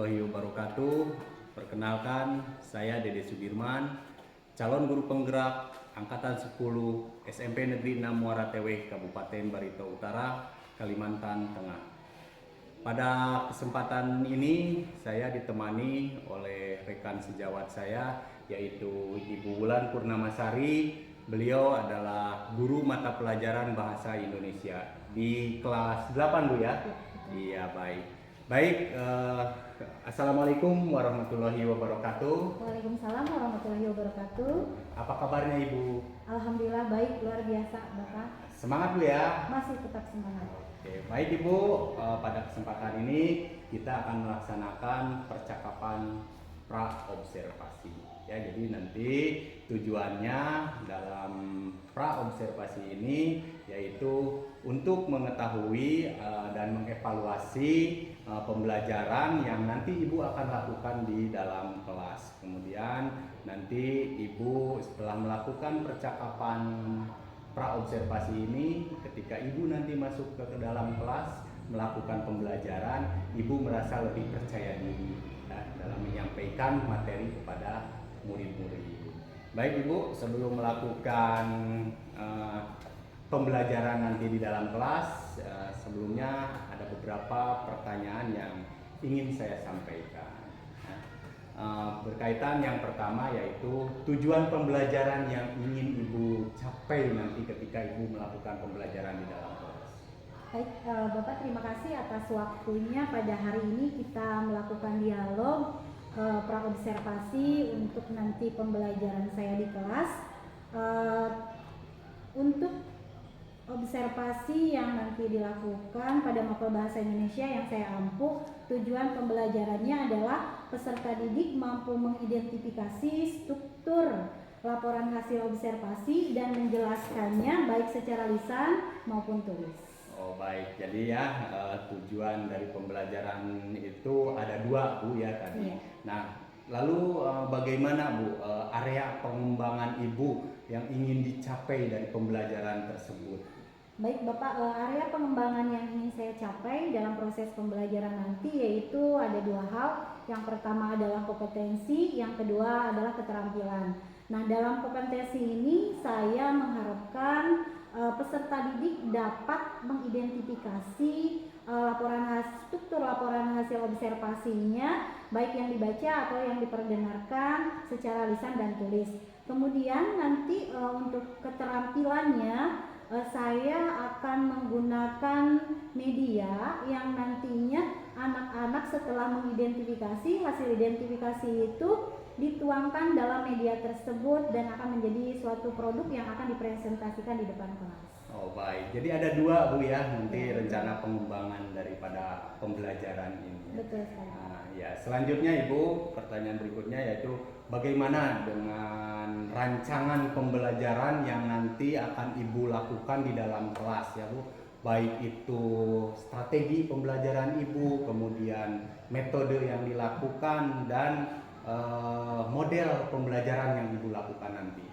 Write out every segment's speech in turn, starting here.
warahmatullahi wabarakatuh. Perkenalkan, saya Dede Sudirman, calon guru penggerak Angkatan 10 SMP Negeri 6 Muara Tewe, Kabupaten Barito Utara, Kalimantan Tengah. Pada kesempatan ini, saya ditemani oleh rekan sejawat saya, yaitu Ibu Wulan Purnamasari. Beliau adalah guru mata pelajaran Bahasa Indonesia di kelas 8, Bu ya? Iya, baik. Baik, Assalamualaikum warahmatullahi wabarakatuh. Waalaikumsalam warahmatullahi wabarakatuh. Apa kabarnya Ibu? Alhamdulillah baik, luar biasa Bapak. Semangat Bu ya? Masih tetap semangat. Oke, baik Ibu, pada kesempatan ini kita akan melaksanakan percakapan pra-observasi. Ya, jadi nanti tujuannya dalam pra-observasi ini yaitu untuk mengetahui dan mengevaluasi pembelajaran yang nanti Ibu akan lakukan di dalam kelas. Kemudian nanti Ibu setelah melakukan percakapan pra-observasi ini, ketika Ibu nanti masuk ke dalam kelas melakukan pembelajaran, Ibu merasa lebih percaya diri ya, dalam menyampaikan materi kepada murid-murid. Baik Ibu, sebelum melakukan pembelajaran nanti di dalam kelas, sebelumnya ada beberapa pertanyaan yang ingin saya sampaikan. Berkaitan yang pertama yaitu tujuan pembelajaran yang ingin Ibu capai nanti ketika Ibu melakukan pembelajaran di dalam kelas. Baik, Bapak terima kasih atas waktunya pada hari ini kita melakukan dialog pra-observasi untuk nanti pembelajaran saya di kelas. Untuk observasi yang nanti dilakukan pada mapel bahasa Indonesia yang saya ampuh, tujuan pembelajarannya adalah peserta didik mampu mengidentifikasi struktur laporan hasil observasi dan menjelaskannya baik secara lisan maupun tulis. Oh baik, jadi ya tujuan dari pembelajaran itu ada dua Bu ya tadi. Iya. Nah, lalu bagaimana Bu area pengembangan Ibu yang ingin dicapai dari pembelajaran tersebut? Baik Bapak, area pengembangan yang ingin saya capai dalam proses pembelajaran nanti yaitu ada dua hal. Yang pertama adalah kompetensi, yang kedua adalah keterampilan. Nah, dalam kompetensi ini saya mengharapkan peserta didik dapat mengidentifikasi struktur laporan hasil observasinya baik yang dibaca atau yang diperdengarkan secara lisan dan tulis. Kemudian nanti untuk keterampilannya saya akan menggunakan media yang nantinya anak-anak setelah mengidentifikasi hasil identifikasi itu dituangkan dalam media tersebut dan akan menjadi suatu produk yang akan dipresentasikan di depan kelas. Oh baik, jadi ada dua Bu ya nanti rencana pengembangan daripada pembelajaran ini. Betul sekali. Nah, ya selanjutnya Ibu, pertanyaan berikutnya yaitu bagaimana dengan rancangan pembelajaran yang nanti akan Ibu lakukan di dalam kelas ya Bu? Baik itu strategi pembelajaran Ibu, kemudian metode yang dilakukan dan model pembelajaran yang Ibu lakukan nanti.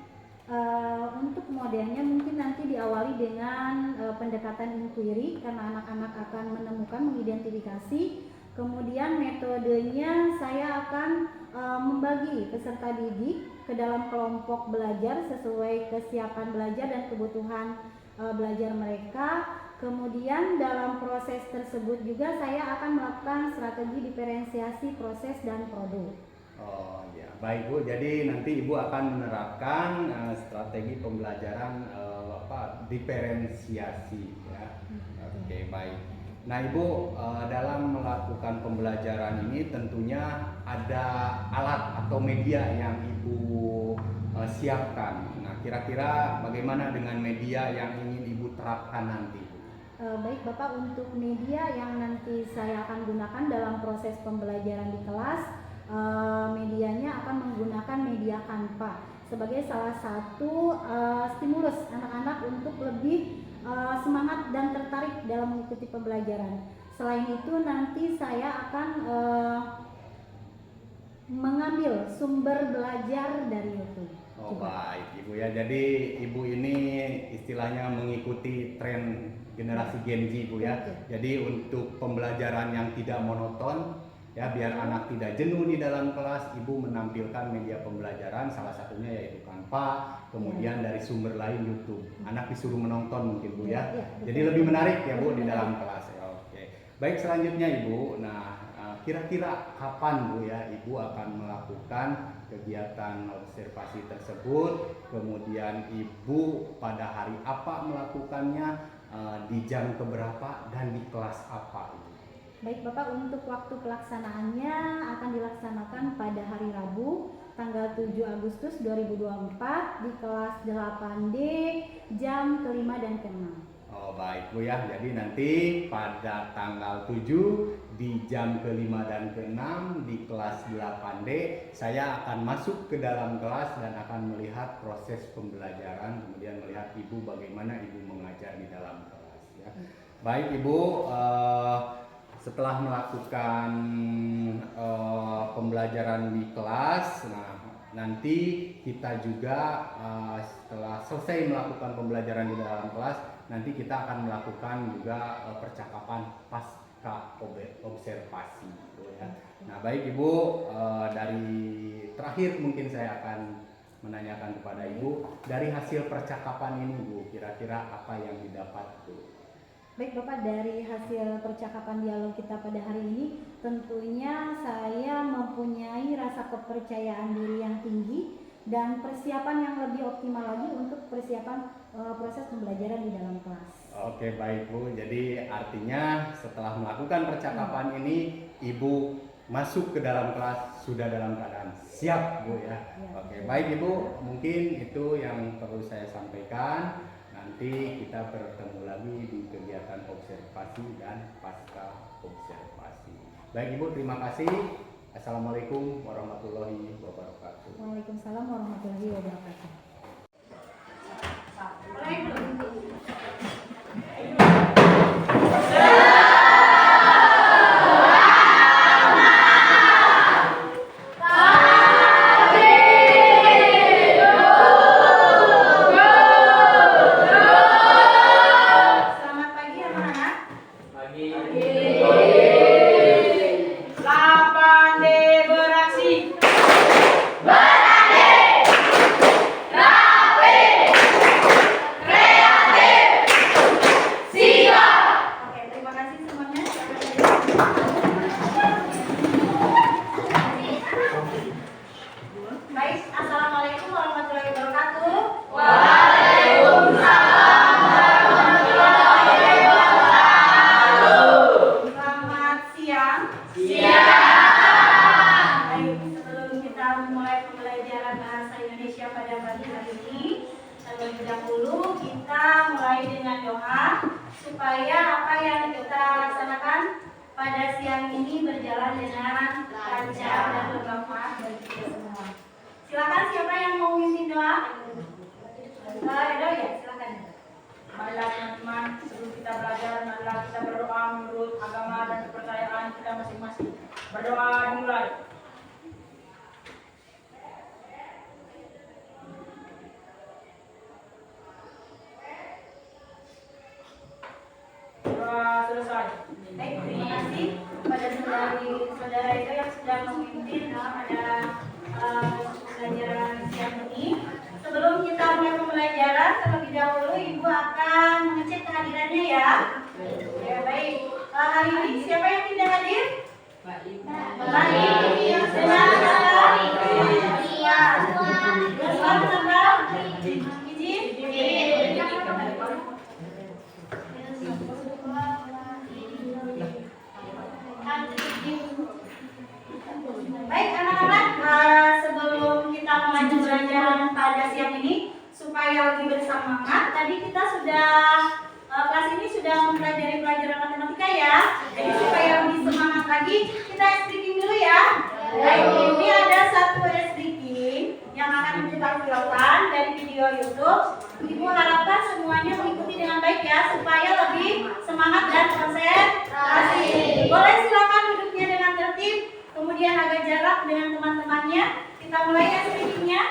Untuk modelnya mungkin nanti diawali dengan pendekatan inquiry karena anak-anak akan menemukan, mengidentifikasi. Kemudian metodenya saya akan membagi peserta didik ke dalam kelompok belajar sesuai kesiapan belajar dan kebutuhan belajar mereka. Kemudian dalam proses tersebut juga saya akan melakukan strategi diferensiasi proses dan produk. Oh ya, baik Bu. Jadi nanti Ibu akan menerapkan strategi pembelajaran diferensiasi ya. Oke, baik. Nah Ibu dalam melakukan pembelajaran ini tentunya ada alat atau media yang Ibu siapkan. Nah kira-kira bagaimana dengan media yang ingin Ibu terapkan nanti? Baik Bapak, untuk media yang nanti saya akan gunakan dalam proses pembelajaran di kelas, medianya akan menggunakan media Canva sebagai salah satu stimulus anak-anak untuk lebih semangat dan tertarik dalam mengikuti pembelajaran. Selain itu nanti saya akan mengambil sumber belajar dari YouTube. Oh baik Ibu ya, jadi Ibu ini istilahnya mengikuti tren generasi Gen Z Bu ya. Jadi untuk pembelajaran yang tidak monoton Ya, biar anak tidak jenuh di dalam kelas, Ibu menampilkan media pembelajaran, salah satunya yaitu Canva, kemudian dari sumber lain YouTube. Anak disuruh menonton mungkin Bu ya. Jadi lebih menarik ya Bu di dalam kelas. Ya, oke. Baik, selanjutnya Ibu. Nah, kira-kira kapan Bu ya Ibu akan melakukan kegiatan observasi tersebut? Kemudian Ibu pada hari apa melakukannya, di jam keberapa dan di kelas apa Ibu? Baik Bapak, untuk waktu pelaksanaannya akan dilaksanakan pada hari Rabu tanggal 7 Agustus 2024 di kelas 8D jam ke-5 dan ke-6. Oh baik Bu ya, jadi nanti pada tanggal 7 di jam ke-5 dan ke-6 di kelas 8D saya akan masuk ke dalam kelas dan akan melihat proses pembelajaran, kemudian melihat Ibu bagaimana Ibu mengajar di dalam kelas ya. Baik Ibu, setelah melakukan pembelajaran di kelas, nah nanti kita juga setelah selesai melakukan pembelajaran di dalam kelas, nanti kita akan melakukan juga percakapan pasca observasi gitu ya. Nah baik Ibu, dari terakhir mungkin saya akan menanyakan kepada Ibu, dari hasil percakapan ini Bu, kira-kira apa yang didapat Bu? Baik Bapak, dari hasil percakapan dialog kita pada hari ini, tentunya saya mempunyai rasa kepercayaan diri yang tinggi dan persiapan yang lebih optimal lagi untuk persiapan proses pembelajaran di dalam kelas. Oke baik Bu, jadi artinya setelah melakukan percakapan ini Ibu masuk ke dalam kelas sudah dalam keadaan siap Bu ya. Oke baik Ibu, mungkin itu yang perlu saya sampaikan. Nanti kita bertemu lagi di kegiatan observasi dan pasca observasi. Baik Ibu, terima kasih. Assalamualaikum warahmatullahi wabarakatuh. Waalaikumsalam warahmatullahi wabarakatuh. Baik, assalamualaikum warahmatullahi wabarakatuh. Waalaikumsalam warahmatullahi wabarakatuh. Selamat siang. Baik, sebelum kita mulai pembelajaran bahasa Indonesia pada pagi hari ini, terlebih dahulu kita mulai dengan doa supaya apa yang kita laksanakan pada siang ini berjalan dengan lancar dan bermanfaat bagi kita semua. Silakan siapa yang mau memimpin doa? Edo ya, silakan. Marilah teman-teman, sebelum kita belajar, marilah kita berdoa menurut agama dan kepercayaan kita masing-masing. Berdoa dimulai. Doa selesai. Baik, terima kasih kepada saudara itu yang sudah memimpin pada pembelajaran siang ini. Sebelum kita mulai pembelajaran, terlebih dahulu Ibu akan mengecek kehadirannya ya. Ya baik. Hari ini siapa yang tidak hadir? Baik. Senang sekali. Iya. Selamat tanggal. Izin. Baik anak-anak, sebelum kita mulai pembelajaran pada siang ini supaya lebih bersemangat, tadi kita sudah kelas ini sudah mempelajari pelajaran matematika ya. Jadi supaya lebih semangat lagi, kita speaking dulu ya. Baik, ini ada satu speaking yang akan kita tampilkan dari video YouTube. Ibu harapkan semuanya mengikuti dengan baik ya, supaya lebih semangat dan konsentrasi. Boleh silakan duduknya dengan tertib, kemudian agak jarak dengan teman-temannya. Kita mulai ya speakingnya.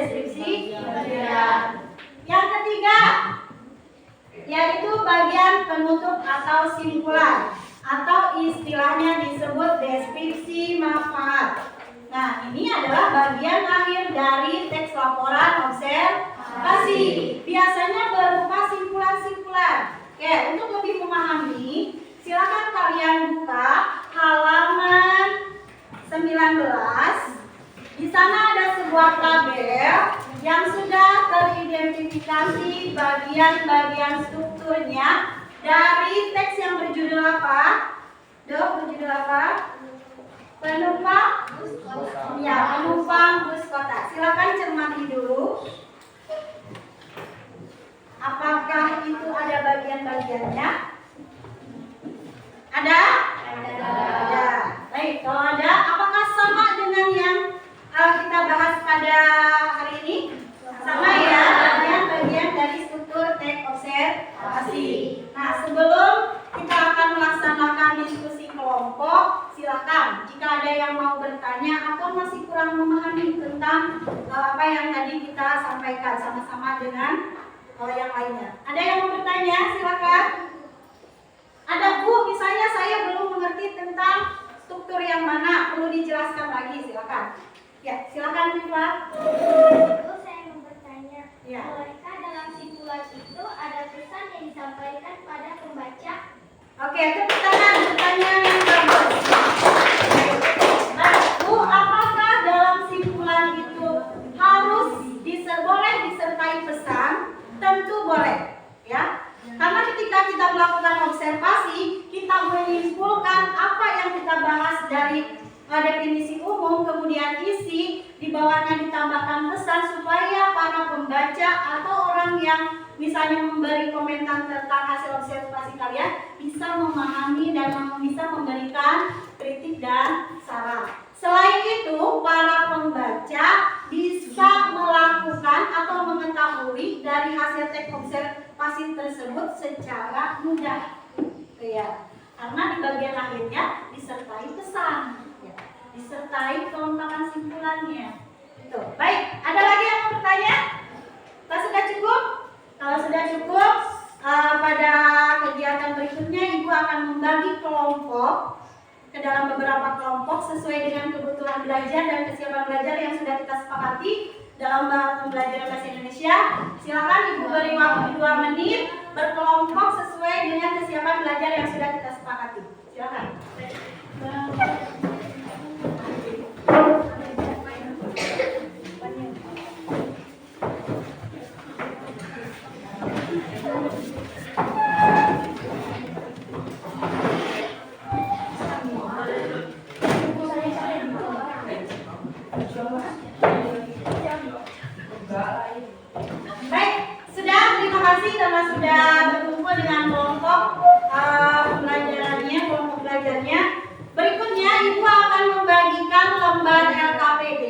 deskripsi berbeda. Yang ketiga, yaitu bagian penutup atau simpulan, atau istilahnya disebut deskripsi manfaat. Nah, ini adalah bagian akhir dari teks laporan observasi. Biasanya berupa simpulan-simpulan. Oke, untuk lebih memahami, silakan kalian buka halaman 19. Di sana ada sebuah tabel yang sudah teridentifikasi bagian-bagian strukturnya dari teks yang berjudul apa? Berjudul apa? Penumpang bus kota. Ya, penumpang bus kota. Silakan cermati dulu. Apakah itu ada bagian-bagiannya? Ada? Ada. Baik, kalau ada, apakah sama dengan yang kita bahas pada hari ini? Sama ya, bagian dari struktur teks observasi. Nah, sebelum kita akan melaksanakan diskusi kelompok, silakan jika ada yang mau bertanya atau masih kurang memahami tentang apa yang tadi kita sampaikan sama-sama dengan yang lainnya. Ada yang mau bertanya? Silakan. Ada Bu, misalnya saya belum mengerti tentang struktur yang mana, perlu dijelaskan lagi, silakan. Ya, silakan Viva. Itu saya mau bertanya, Ya. bolehkah dalam simpulan itu ada pesan yang disampaikan pada pembaca? Oke, tepuk tangan, pertanyaan yang bagus. Nah, Bu, apakah dalam simpulan itu harus boleh disertai pesan? Tentu boleh, ya. Karena ketika kita melakukan observasi, kita menyimpulkan apa yang kita bahas dari definisi umum, kemudian isi, di bawahnya ditambahkan pesan supaya para pembaca atau orang yang misalnya memberi komentar tentang hasil observasi kalian bisa memahami dan bisa memberikan kritik dan saran. Selain itu, para pembaca bisa melakukan atau mengetahui dari hasil teks observasi tersebut secara mudah. Ya, karena di bagian akhirnya disertai pesan, ya, disertai kelengkapan simpulannya. Itu. Baik, ada lagi yang mau bertanya? Kita sudah cukup? Kalau sudah cukup, pada kegiatan berikutnya Ibu akan membagi kelompok ke dalam beberapa kelompok sesuai dengan kebutuhan belajar dan kesiapan belajar yang sudah kita sepakati dalam pembelajaran bahasa Indonesia. Silakan Ibu beri waktu 2 menit berkelompok sesuai dengan kesiapan belajar yang sudah kita sepakati. Silakan. Baik, sudah, terima kasih karena sudah berkumpul dengan kelompok pembelajarannya, kelompok belajarnya. Berikutnya Ibu akan membagikan lembar LKPD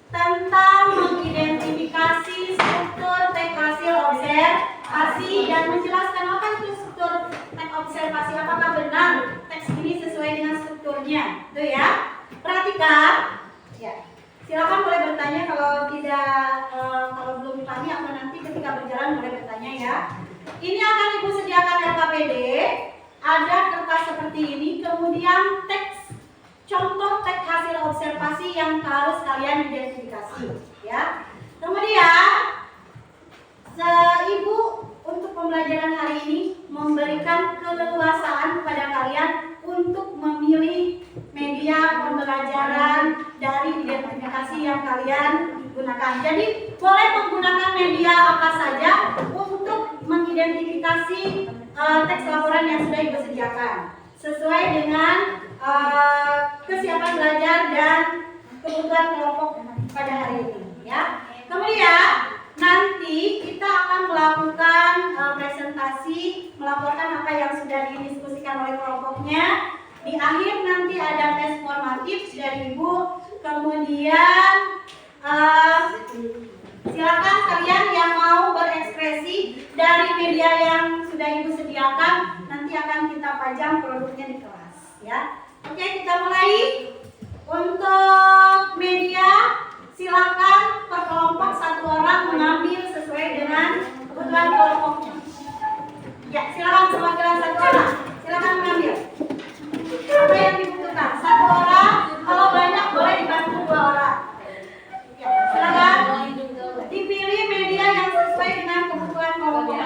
tentang mengidentifikasi struktur teks hasil observasi dan menjelaskan apa itu struktur teks observasi, apakah benar teks ini sesuai dengan strukturnya. Itu ya. Perhatikan. Ya. Silakan boleh bertanya, kalau tidak kalau belum ditanya atau nanti ketika berjalan boleh bertanya ya. Ini akan Ibu sediakan LKPD, ada kertas seperti ini, kemudian teks contoh teks hasil observasi yang harus kalian identifikasi ya. Kemudian Ibu untuk pembelajaran hari ini memberikan keleluasaan kepada kalian untuk memilih media pembelajaran dari identifikasi yang kalian gunakan. Jadi boleh menggunakan media apa saja untuk mengidentifikasi teks laporan yang sudah Ibu sediakan sesuai dengan kesiapan belajar dan kebutuhan kelompok pada hari ini ya. Kemudian nanti kita akan melakukan presentasi, melaporkan apa yang sudah didiskusikan oleh kelompoknya. Di akhir nanti ada tes formatif dari Ibu. Kemudian silakan kalian yang mau berekspresi dari media yang sudah Ibu sediakan, nanti akan kita pajang produknya di kelas ya. Oke, kita mulai. Untuk media silakan sewakil satu orang. Silakan mengambil. Apa yang dibutuhkan? Satu orang. Kalau banyak boleh dibantu 2 orang. Ya, silakan. Dipilih media yang sesuai dengan kebutuhan kelompok.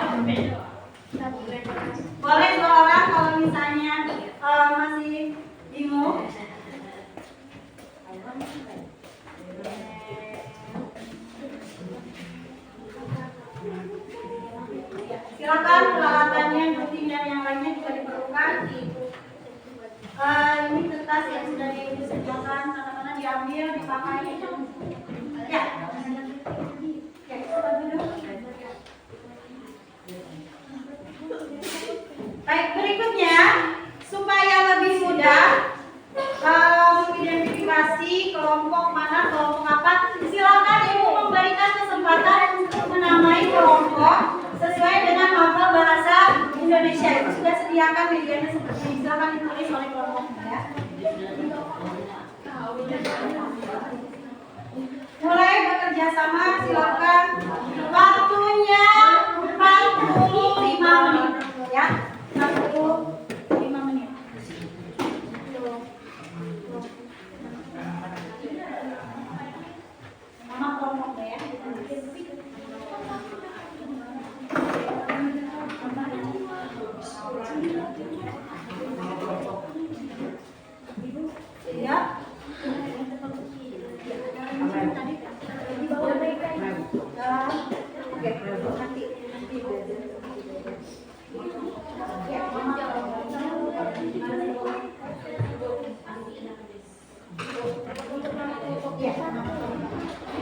Boleh 2 orang kalau misalnya masih bingung. Silakan peralatannya, gunting dan yang lainnya juga diperlukan. Ini kertas yang sudah disediakan, mana-mana diambil, dipakai. Ya. Ya, coba dulu. Baik, berikutnya supaya lebih mudah mengidentifikasi kelompok mana, kelompok apa, silakan Ibu memberikan kesempatan untuk menamai kelompok sesuai dengan norma bahasa Indonesia. Ibu sudah sediakan medianya seperti ini. Silakan ditulis oleh kelompoknya ya. Mulai bekerja sama, silakan. Waktunya 45 menit ya. 45 menit. Nama kelompoknya ya. Ya.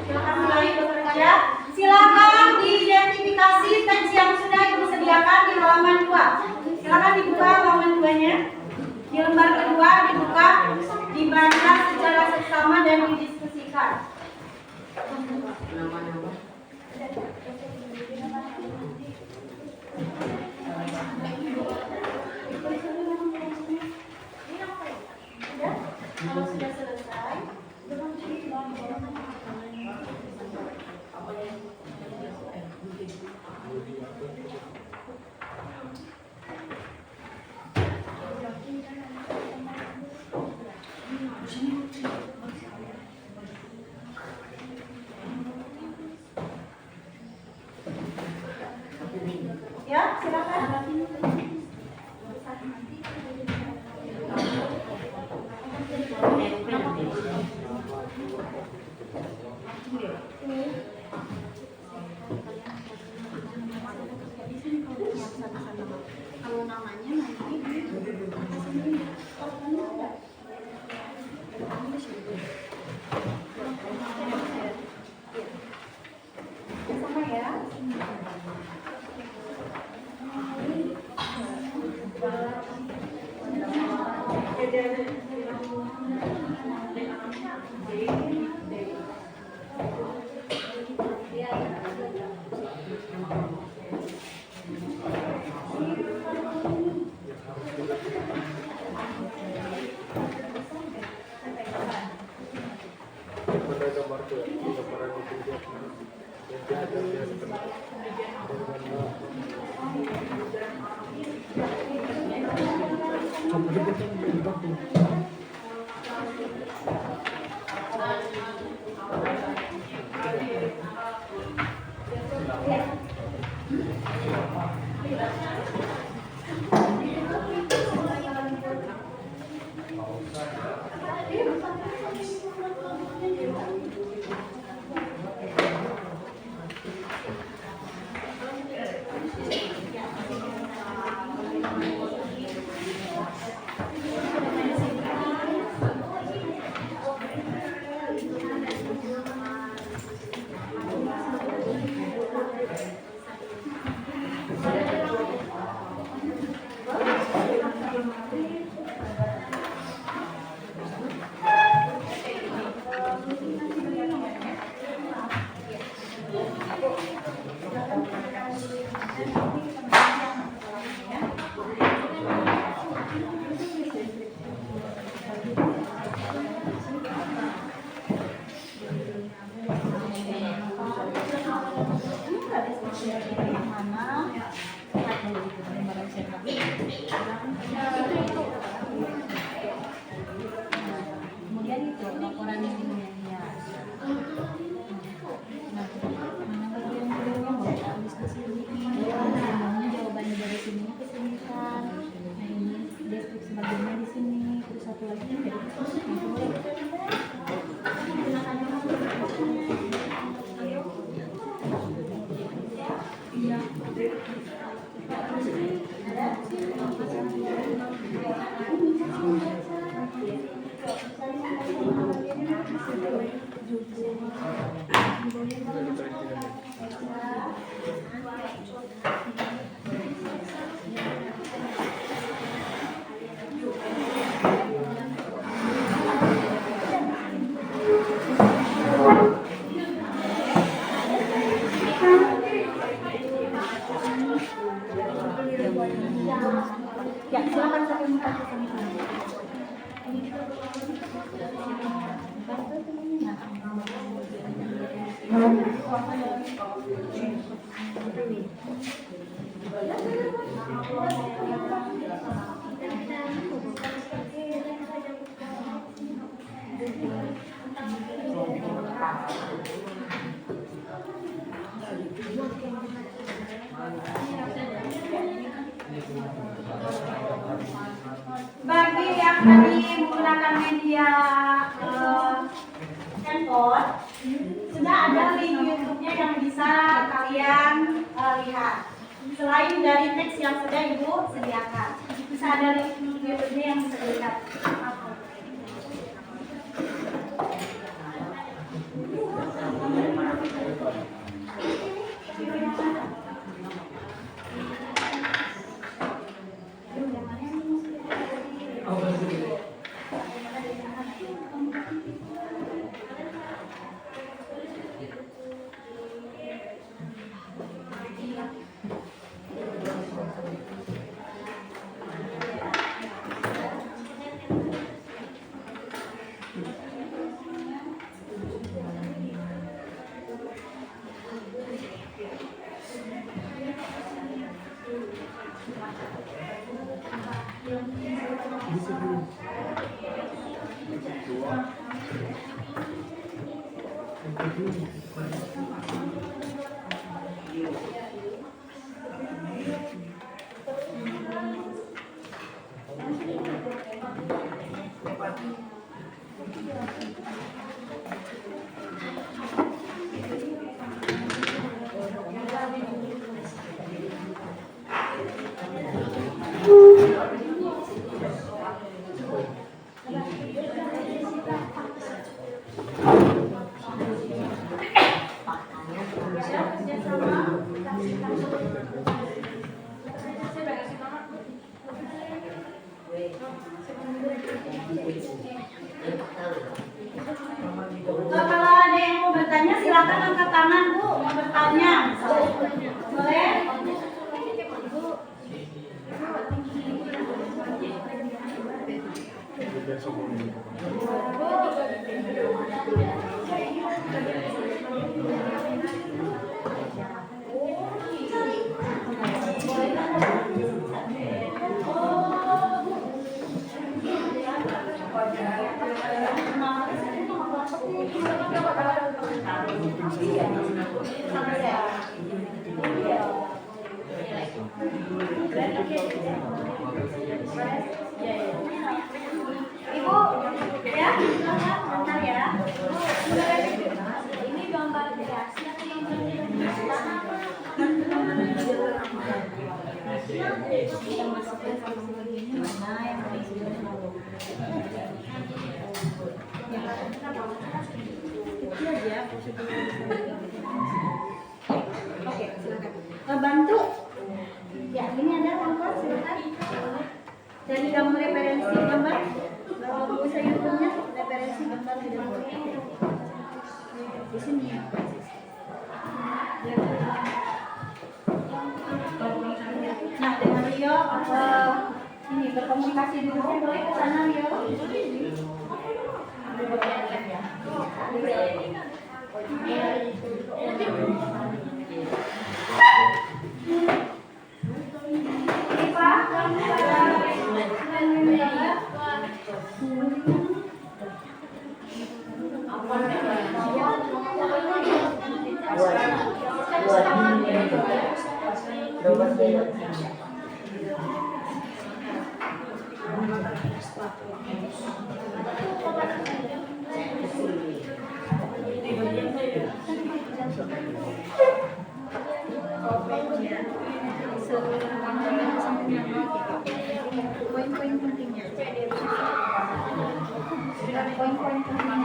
Silakan mulai bekerja. Silakan diidentifikasi teks yang sudah Ibu sediakan di halaman 2. Silakan dibuka halaman 2-nya. Di lembar kedua dibuka, dibaca secara seksama dan didiskusikan. Kalau sudah selesai, ya, silakan. Kalau namanya nanti sama ya. Bagi yang tadi menggunakan media handphone, sudah ada link YouTube-nya yang bisa kalian lihat. Selain dari teks yang sudah Ibu sediakan, bisa ada link YouTube-nya yang bisa dilihat. Kalau ada yang mau bertanya silakan angkat tangan Bu, mau bertanya. Boleh? Ibu, ya, bentar ya. Ini gambar kreasi atau gambar Oke, silakan. Bantu. Ya, ini ada tempat silakan. Jadi gambar referensi gambar. Bapak bisa YouTube-nya referensi gambar di dalam. Di sini ya. Nah, dengan Rio ini berkomunikasi dulu boleh ke sana Rio. Poin-poin pentingnya. Poin-poin pentingnya.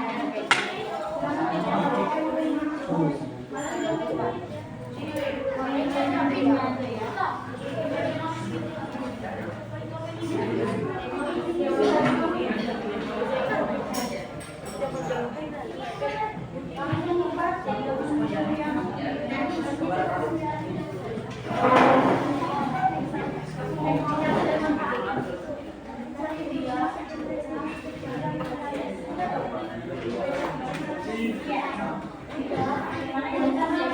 Mana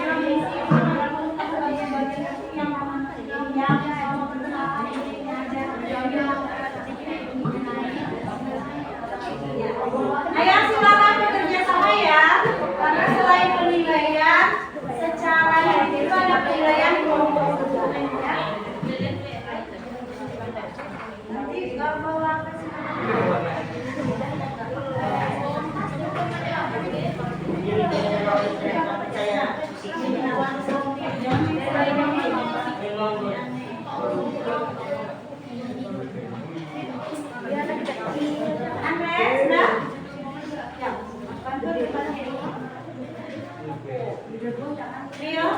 Rio,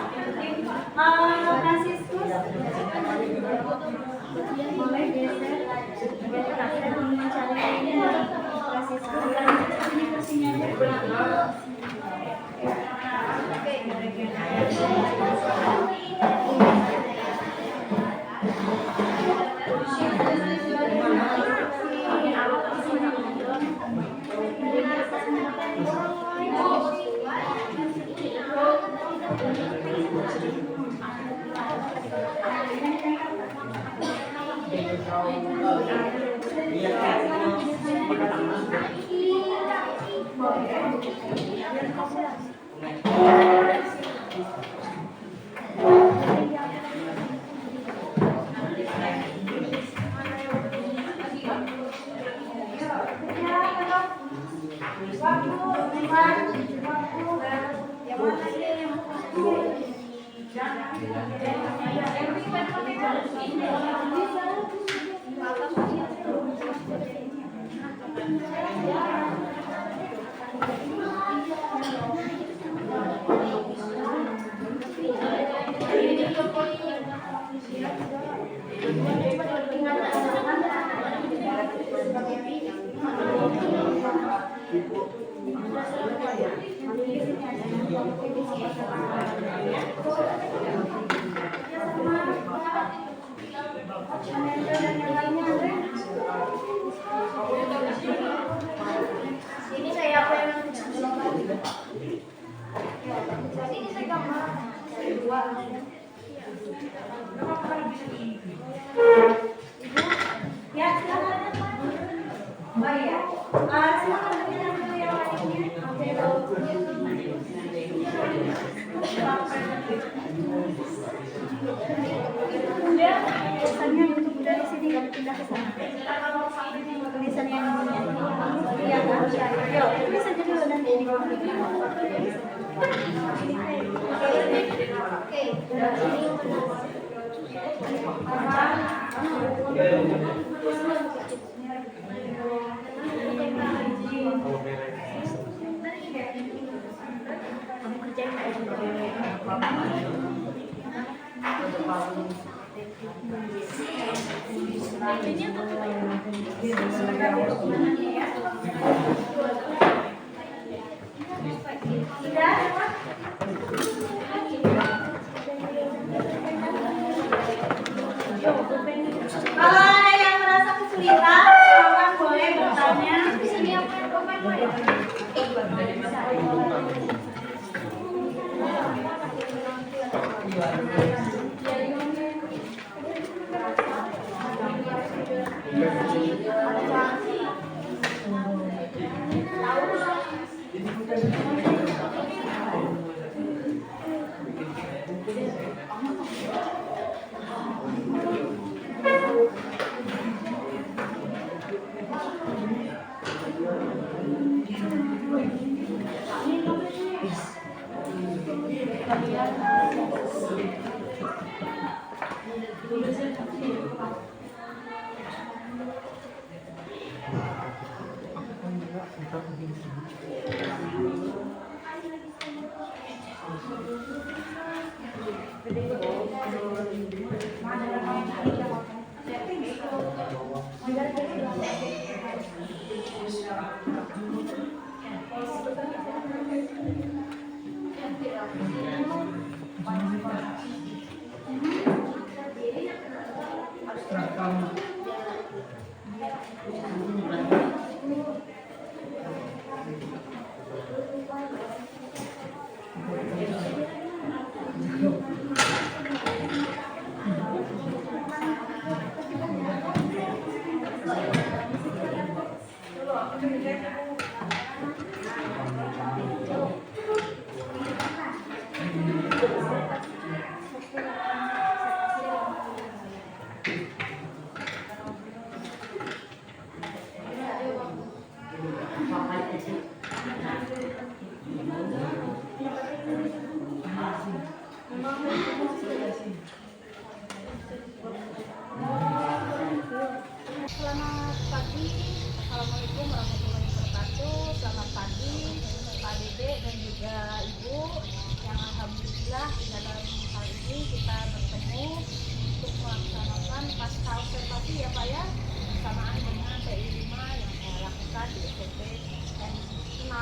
Franciscus, Boleh geser. Kita mencari ini Franciscus. ini kursinya aja. Ini saya apa yang ini saya gambar. Ya, silakan. Oh iya. Silakan dulu yang lainnya. Udah, tulisannya untuk dari sini kami pindah ke sana. Tulisan yang ini. Iya kan? Yuk, tulis aja dulu nanti ini. Kalau ada yang merasa kesulitan, silakan boleh bertanya. Selamat pagi, Assalamualaikum warahmatullahi wabarakatuh. Selamat pagi Pak Dede dan juga Ibu yang alhamdulillah ini kita bertemu untuk melaksanakan pasca observasi ya Pak ya, bersamaan dengan PI 5 yang saya lakukan di SMP N6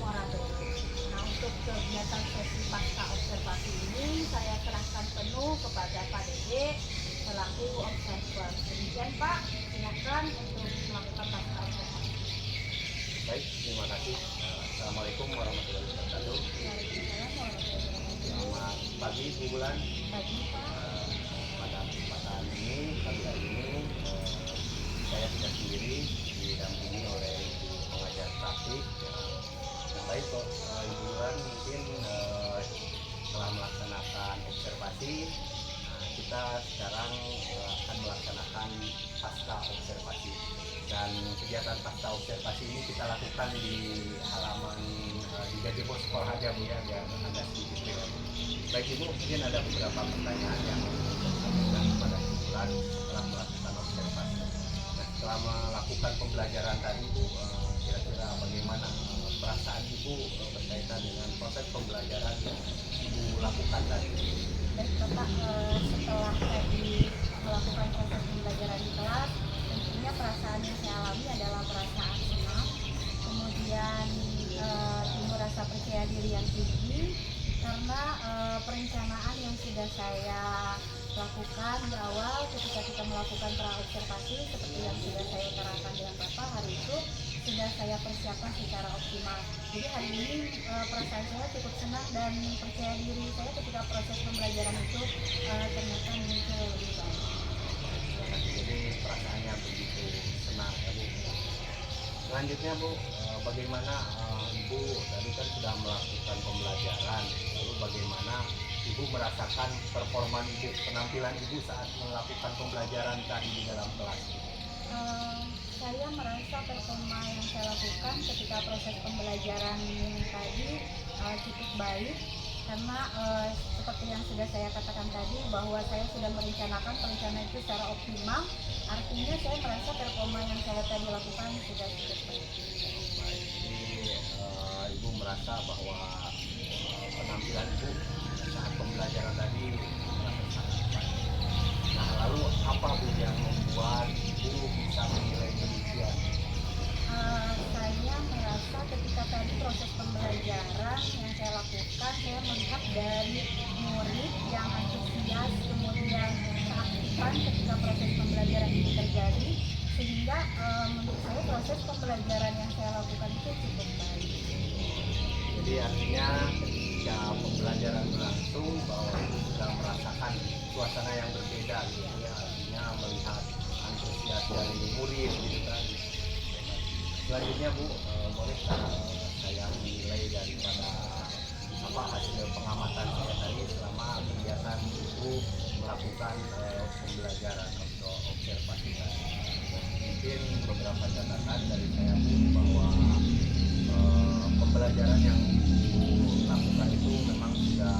Muara Tebu. Nah, untuk kegiatan sesi pasca observasi ini saya serahkan penuh kepada Pak Dede selaku observer. Demikian Pak, silakan untuk melakukan pasca observasi. Baik, terima kasih. Assalamualaikum warahmatullahi wabarakatuh. Waalaikumsalam warahmatullahi wabarakatuh. Selamat pagi Bu Bulan. Pagi Pak. Pada kesempatan ini, pagi hari ini, saya tidak sendiri, didampingi oleh ibu pengajar praktik. Nah, baik kok, Ibu Bulan mungkin telah melaksanakan observasi. Nah, kita sekarang akan melaksanakan pasca observasi. Dan kegiatan pasca observasi ini kita lakukan di halaman di gazebo sekolah aja Bu ya, biar Anda sedikit clear. Baik Ibu, mungkin ada beberapa pertanyaan yang disampaikan kepada Ibu Bulan setelah melakukan observasi. Nah, setelah melakukan pembelajaran tadi Bu, kira-kira bagaimana perasaan Ibu berkaitan dengan proses pembelajaran yang Ibu lakukan tadi? Baik Bapak, setelah tadi melakukan proses pembelajaran di kelas, tentunya perasaan yang saya alami adalah perasaan senang, kemudian timbul rasa percaya diri yang tinggi karena perencanaan yang sudah saya lakukan di awal ketika kita melakukan pra-observasi seperti yang sudah saya utarakan dengan Bapak hari itu sudah saya persiapkan secara optimal. Jadi hari ini perasaan saya cukup senang dan percaya diri saya ketika proses pembelajaran itu ternyata muncul lebih baik. Jadi perasaannya begitu senang ya Bu. Selanjutnya Bu, bagaimana Ibu tadi kan sudah melakukan pembelajaran, lalu bagaimana Ibu merasakan performa Ibu, penampilan Ibu saat melakukan pembelajaran tadi di dalam kelas? Saya merasa performa yang saya lakukan ketika proses pembelajaran tadi cukup baik karena seperti yang sudah saya katakan tadi bahwa saya sudah merencanakan perencanaan itu secara optimal, artinya saya merasa performa yang saya tadi lakukan sudah cukup baik. Baik, jadi Ibu merasa bahwa penampilan Ibu saat pembelajaran tadi merasa sangat baik. Nah, lalu apa Bu yang membuat Ibu bisa menilai demikian? Saya merasa ketika tadi proses pembelajaran yang saya lakukan, saya melihat dari murid yang antusias, kemudian keaktifan ketika proses pembelajaran ini terjadi, sehingga menurut saya proses pembelajaran yang saya lakukan itu cukup baik. Jadi artinya ketika pembelajaran berlangsung bahwa Ibu sudah merasakan suasana yang berbeda gitu ya, artinya melihat antusias dari murid gitu kan. Selanjutnya Bu, bolehkah saya menilai daripada hasil pengamatan saya tadi selama kegiatan Ibu melakukan pembelajaran atau observasi tadi? Mungkin beberapa catatan dari saya Bu bahwa pembelajaran yang Ibu lakukan itu memang sudah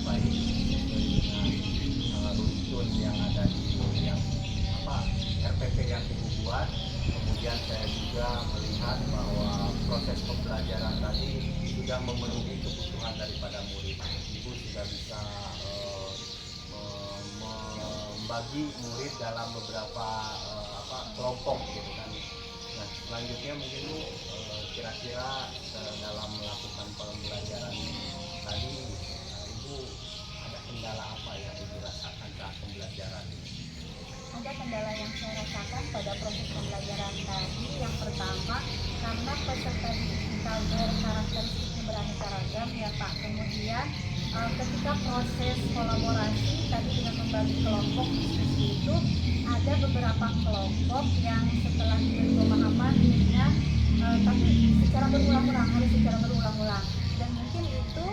baik sesuai dengan runtun yang ada di RPP yang Ibu buat. Kemudian saya juga melihat bahwa proses pembelajaran tadi sudah memenuhi kebutuhan daripada murid. Ibu sudah bisa membagi murid dalam beberapa kelompok gitu kan. Nah, selanjutnya mungkin Bu, kira-kira dalam melakukan pembelajaran tadi Ibu ada kendala apa yang Ibu rasakan saat pembelajaran ini? Ada kendala yang saya rasakan pada proses pembelajaran tadi. Yang pertama, karena peserta didik kita berkarakteristik beraneka ragam ya Pak. Kemudian ketika proses kolaborasi tadi dengan membagi kelompok diskusi itu ada beberapa kelompok yang setelah diberi pemahaman dengan tapi secara berulang-ulang dan mungkin itu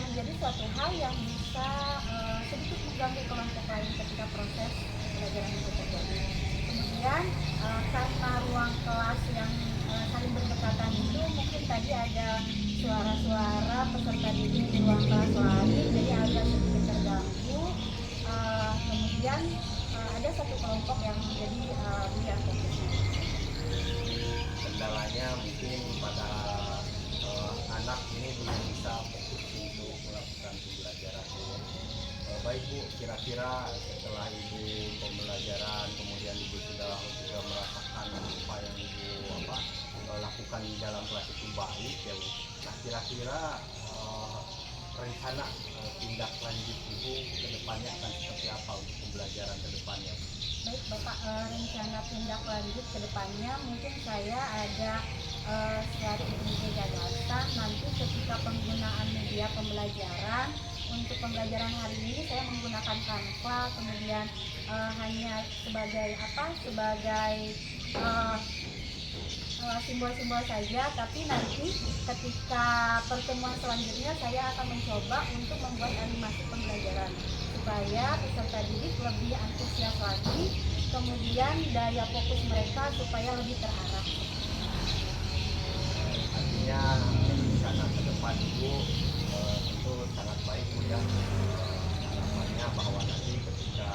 menjadi suatu hal yang bisa sedikit mengganggu kelompok lain ketika proses pembelajaran itu terjadi. Kemudian karena ruang kelas yang saling berdekatan itu mungkin tadi ada suara-suara peserta didik di ruang kelas lain jadi agak sedikit terganggu. Kemudian ada satu kelompok yang menjadi berian fokusnya. Kendalanya mungkin pada anak ini belum bisa fokus untuk melakukan pembelajaran. Baik Bu, kira-kira setelah Ibu pembelajaran, kemudian Ibu sudah merasakan apa yang Ibu lakukan di dalam kelas itu baik ya Bu. Nah kira-kira rencana tindak lanjut Ibu ke depannya akan seperti apa untuk pembelajaran ke depannya? Baik Bapak, rencana tindak lanjut ke depannya mungkin saya ada suatu ide gagasan nanti ketika penggunaan media pembelajaran. Untuk pembelajaran hari ini saya menggunakan Canva, kemudian hanya sebagai simbol-simbol saja, tapi nanti ketika pertemuan selanjutnya saya akan mencoba untuk membuat animasi pembelajaran supaya peserta didik lebih antusias lagi, kemudian daya fokus mereka supaya lebih terarah. Artinya rencana ke depan Ibu tentu sangat baik Bu ya. Harapannya bahwa nanti ketika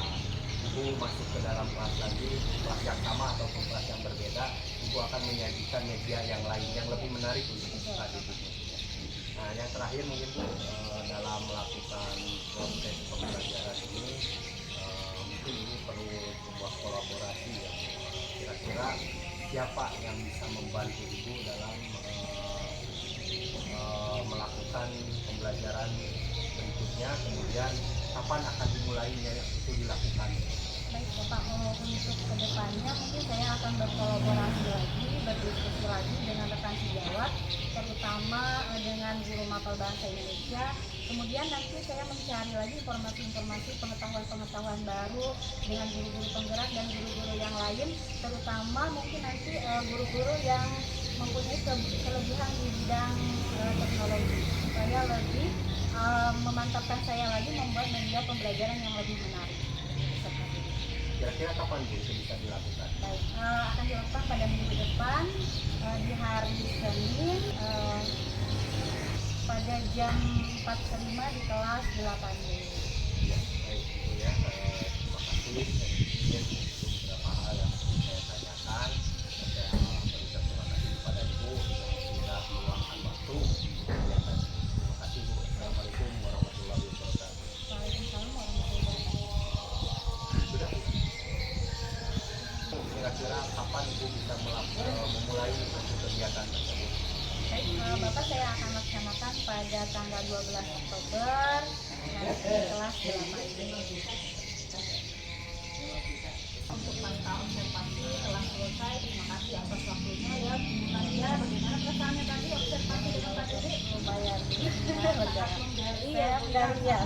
Ibu masuk ke dalam kelas lagi, kelas yang sama ataupun kelas yang berbeda, Ibu akan menyajikan media yang lain yang lebih menarik untuk peserta didiknya. Nah yang terakhir mungkin Bu, dalam melakukan proses pembelajaran ini mungkin Ibu perlu sebuah kolaborasi ya. Kira-kira siapa yang bisa membantu Ibu dalam melakukan pembelajaran berikutnya, kemudian kapan akan dimulainya itu dilakukan? Baik Bapak, untuk kedepannya mungkin saya akan berkolaborasi lagi, berdiskusi lagi dengan rekan sejawat, terutama dengan guru mapel bahasa Indonesia. Kemudian nanti saya mencari lagi informasi-informasi pengetahuan-pengetahuan baru dengan guru-guru penggerak dan guru-guru yang lain, terutama mungkin nanti guru-guru yang mempunyai kelebihan di bidang teknologi, supaya lebih memantapkan saya lagi membuat media pembelajaran yang lebih menarik. Kira-kira kapan Bu itu bisa dilakukan? Baik, akan dilakukan pada minggu depan di hari Senin pada jam 4.05 di kelas 8B. Ya, baik Bu ya. Terima kasih. Dan mungkin itu beberapa hal yang saya tanyakan. Saya berikan terima kasih kepada Ibu yang sudah meluangkan waktu untuk kegiatan. Terima kasih Bu. Assalamualaikum warahmatullahi wabarakatuh. Waalaikumsalam warahmatullahi wabarakatuh. Sudah Bu. Kira-kira kapan Ibu bisa memulai untuk kegiatan tersebut? Baik, Bapak, saya akan laksanakan pada tanggal 12 Oktober nanti di kelas 8B. Untuk masa observasi telah selesai. Terima kasih atas waktunya ya. Nadia, bagaimana perasaannya tadi observasi dengan Pak Diri? Lumayan. Saya dari ya.